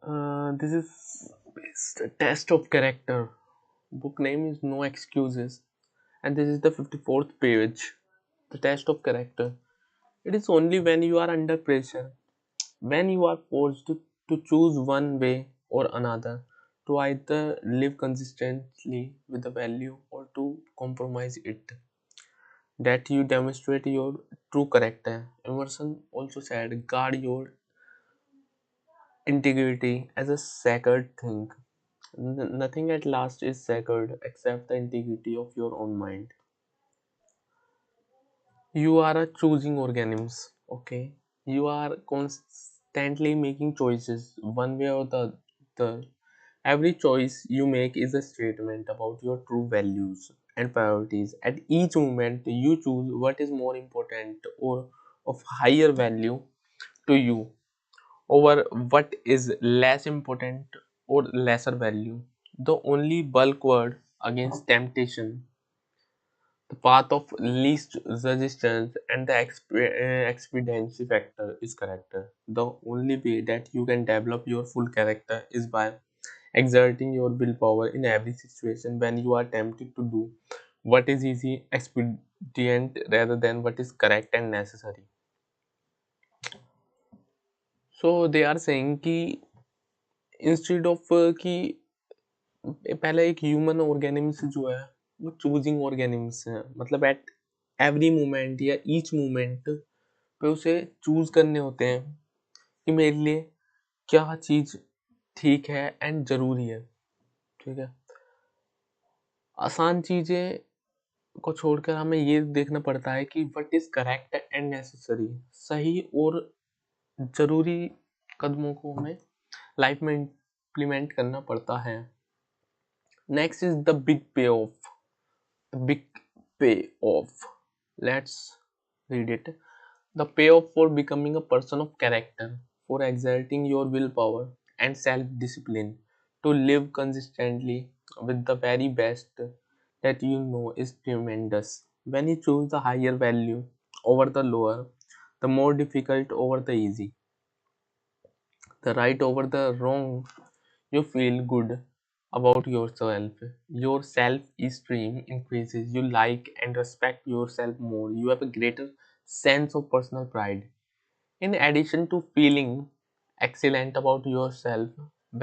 This is the test of character. Book name is No Excuses, and this is the 54th page. The test of character. It is only when you are under pressure, when you are forced to choose one way or another, to either live consistently with the value or to compromise it, that you demonstrate your true character. Emerson also said, guard your integrity as a sacred thing. Nothing at last is sacred except the integrity of your own mind. You are a choosing organism, okay? You are constantly making choices, one way or the other. Every choice you make is a statement about your true values and priorities. At each moment, you choose what is more important or of higher value to you over what is less important or lesser value. The only bulk word against temptation, the path of least resistance, and the expediency factor is character. The only way that you can develop your full character is by exerting your willpower in every situation when you are tempted to do what is easy, expedient rather than what is correct and necessary. So they are saying कि instead of कि पहले एक human organisms जो है वो choosing organisms है, मतलब at every moment या ईच मोमेंट पे उसे चूज करने होते हैं कि मेरे लिए क्या चीज ठीक है एंड जरूरी है। ठीक है, आसान चीजें को छोड़कर हमें ये देखना पड़ता है कि what is correct and necessary, सही और जरूरी कदमों को हमें लाइफ में इम्प्लीमेंट करना पड़ता है। नेक्स्ट इज द बिग पे of, big payoff. Let's read it. The payoff for becoming a person of character, for exerting your willpower and self discipline to live consistently with the very best that you know is tremendous. When you choose the higher value over the lower, the more difficult over the easy, the right over the wrong, you feel good about yourself. Your self esteem increases. You like and respect yourself more. You have a greater sense of personal pride. In addition to feeling excellent about yourself,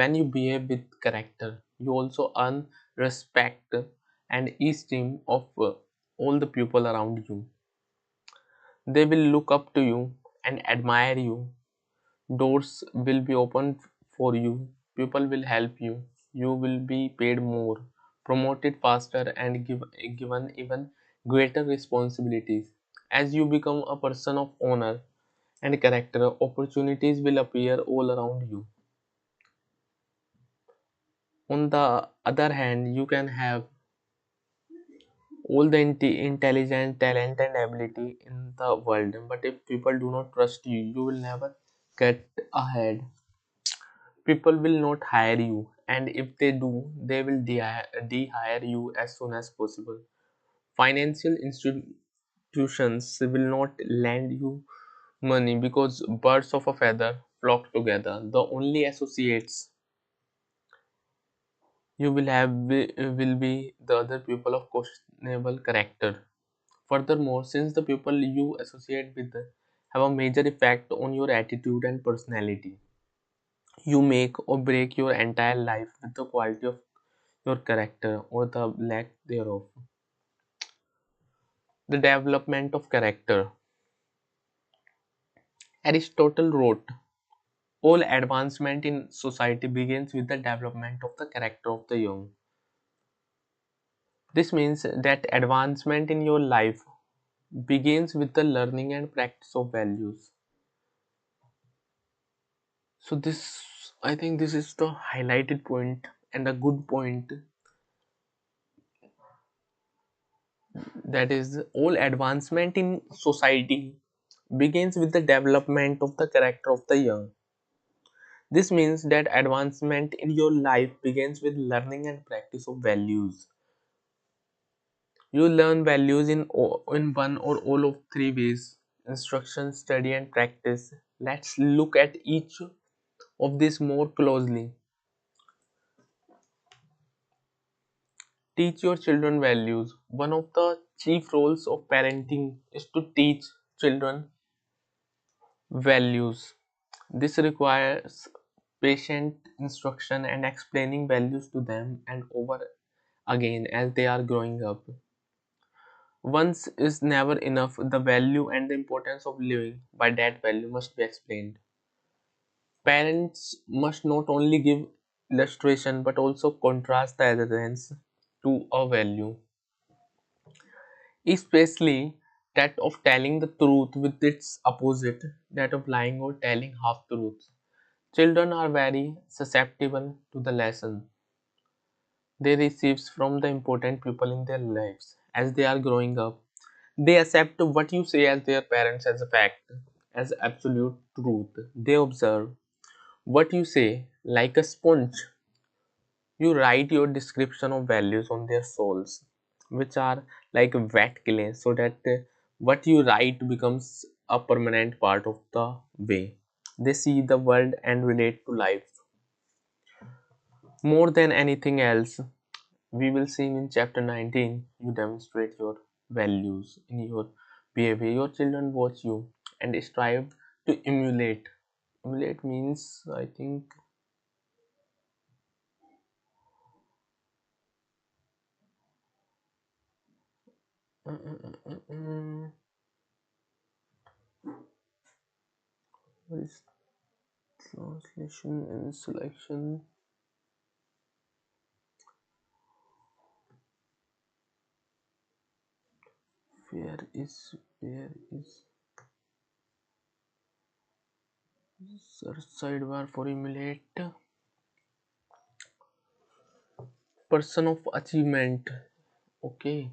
when you behave with character, you also earn respect and esteem of all the people around you. They will look up to you and admire you. Doors will be opened for you, people will help you, you will be paid more, promoted faster, and given even greater responsibilities. As you become a person of honor and character, opportunities will appear all around you. On the other hand, you can have all the intelligence, talent, and ability in the world, but if people do not trust you, you will never get ahead. People will not hire you, and if they do, they will de-hire you as soon as possible. Financial institutions will not lend you money because birds of a feather flock together. The only associates you will have will be the other people of questionable character. Furthermore, since the people you associate with have a major effect on your attitude and personality, you make or break your entire life with the quality of your character or the lack thereof. The development of character. Aristotle wrote, all advancement in society begins with the development of the character of the young. This means that advancement in your life begins with the learning and practice of values. So this, I think this is the highlighted point and a good point, that is all advancement in society begins with the development of the character of the young. This means that advancement in your life begins with learning and practice of values. You learn values in one or all of three ways: instruction, study, and practice. Let's look at each of this more closely. Teach your children values. One of the chief roles of parenting is to teach children values. This requires patient instruction and explaining values to them and over again as they are growing up. Once is never enough. The value and the importance of living by that value must be explained. Parents must not only give illustration but also contrast the adherence to a value, especially that of telling the truth with its opposite, that of lying or telling half truths. Children are very susceptible to the lesson they receive from the important people in their lives as they are growing up. They accept what you say as their parents as a fact, as absolute truth. They observe what you say like a sponge. You write your description of values on their souls, which are like wet clay, so that what you write becomes a permanent part of the way they see the world and relate to life. More than anything else, we will see in chapter 19, you demonstrate your values in your behavior. Your children watch you and strive to emulate. Emulate means, I think, uh, uh, uh, uh, uh, what is translation and selection? Where is search sidebar for emulate? Person of achievement. Okay.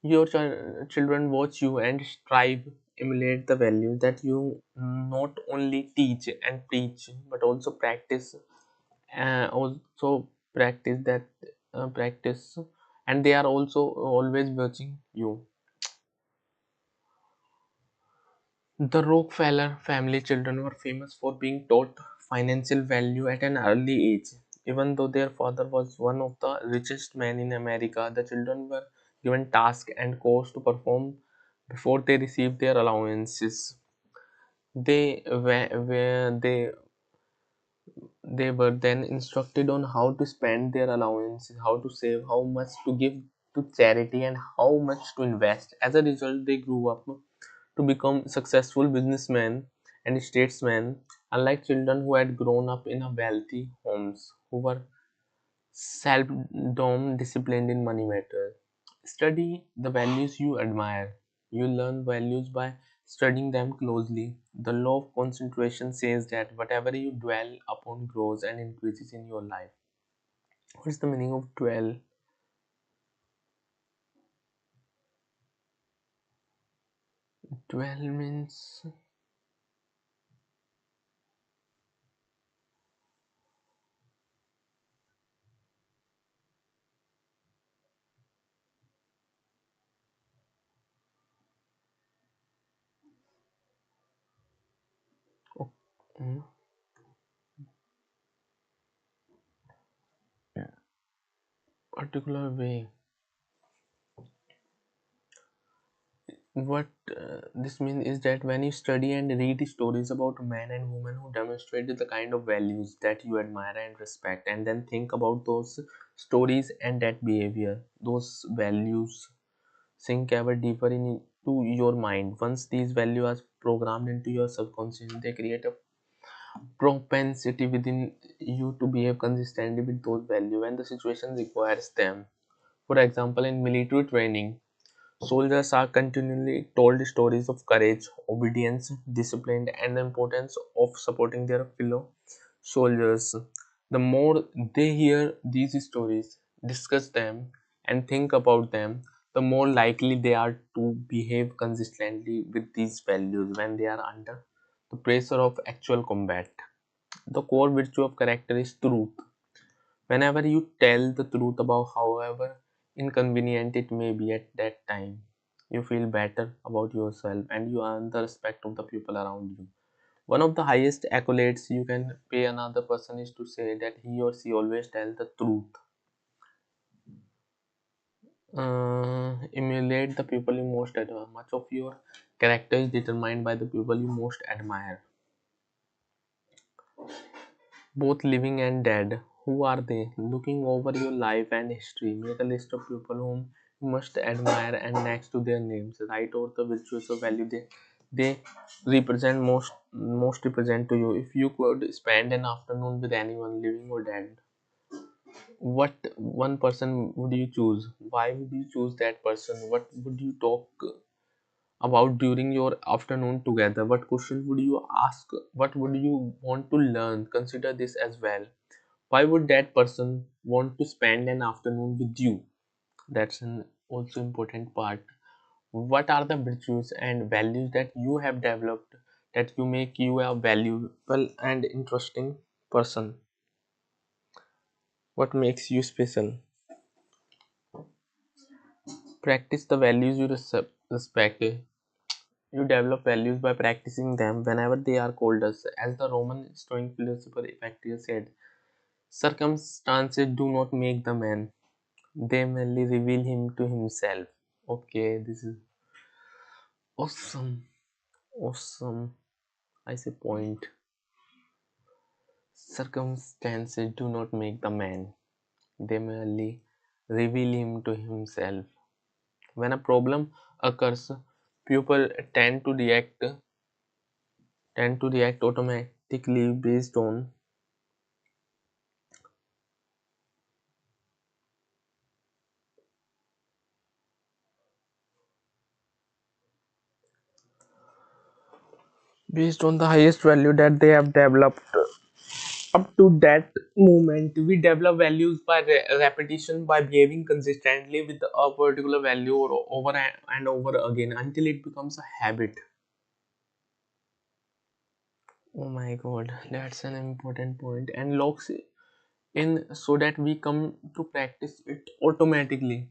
Your children watch you and strive, emulate the values that you not only teach and preach, but also practice. Also practice that practice, and they are also always watching you. The Rockefeller family children were famous for being taught financial value at an early age. Even though their father was one of the richest men in America, the children were given tasks and chores to perform before they received their allowances. They were then instructed on how to spend their allowances, how to save, how much to give to charity, and how much to invest. As a result, they grew up to become successful businessmen and statesmen, unlike children who had grown up in a wealthy homes, who were seldom disciplined in money matters. Study the values you admire. You learn values by studying them closely. The law of concentration says that whatever you dwell upon grows and increases in your life. What is the meaning of dwell? Dwell means, oh, mm, particular way. What this means is that when you study and read stories about men and women who demonstrated the kind of values that you admire and respect, and then think about those stories and that behavior, those values sink ever deeper into your mind. Once these values are programmed into your subconscious, they create a propensity within you to behave consistently with those values when the situation requires them. For example, in military training, soldiers are continually told stories of courage, obedience, discipline, and the importance of supporting their fellow soldiers. The more they hear these stories, discuss them, and think about them, the more likely they are to behave consistently with these values when they are under the pressure of actual combat. The core virtue of character is truth. Whenever you tell the truth about however inconvenient it may be at that time, you feel better about yourself and you earn the respect of the people around you. One of the highest accolades you can pay another person is to say that he or she always tells the truth. Emulate the people you most admire. Much of your character is determined by the people you most admire, both living and dead. Who are they? Looking over your life and history, make a list of people whom you must admire and next to their names, write out the virtues or value they represent most represent to you. If you could spend an afternoon with anyone, living or dead, what one person would you choose? Why would you choose that person? What would you talk about during your afternoon together? What question would you ask? What would you want to learn? Consider this as well. Why would that person want to spend an afternoon with you? That's an also important part. What are the virtues and values that you have developed that you make you a valuable and interesting person? What makes you special? Practice the values you respect. You develop values by practicing them whenever they are called us. As the Roman Stoic philosopher Epictetus said, circumstances do not make the man, they merely reveal him to himself. Okay, this is awesome. Awesome. I say point. Circumstances do not make the man, they merely reveal him to himself. When a problem occurs, people tend to react automatically based on the highest value that they have developed up to that moment. We develop values by repetition, by behaving consistently with a particular value or over and over again until it becomes a habit. Oh my god, that's an important point and locks in so that we come to practice it automatically.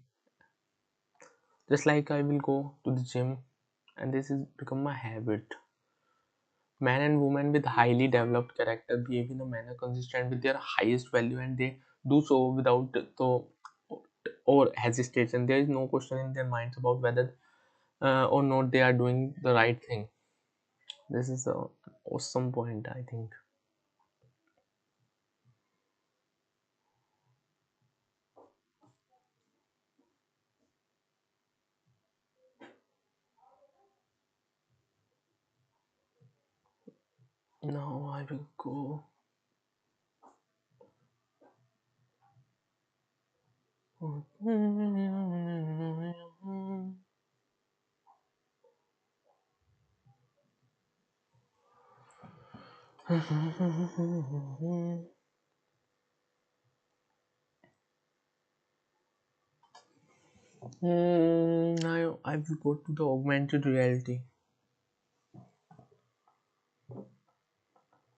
Just like I will go to the gym and this is become a habit. Men and women with highly developed character behave in a manner consistent with their highest value and they do so without the or hesitation. There is no question in their minds about whether or not they are doing the right thing. This is a awesome point, I think. Now I will go. Now I will go to the augmented reality.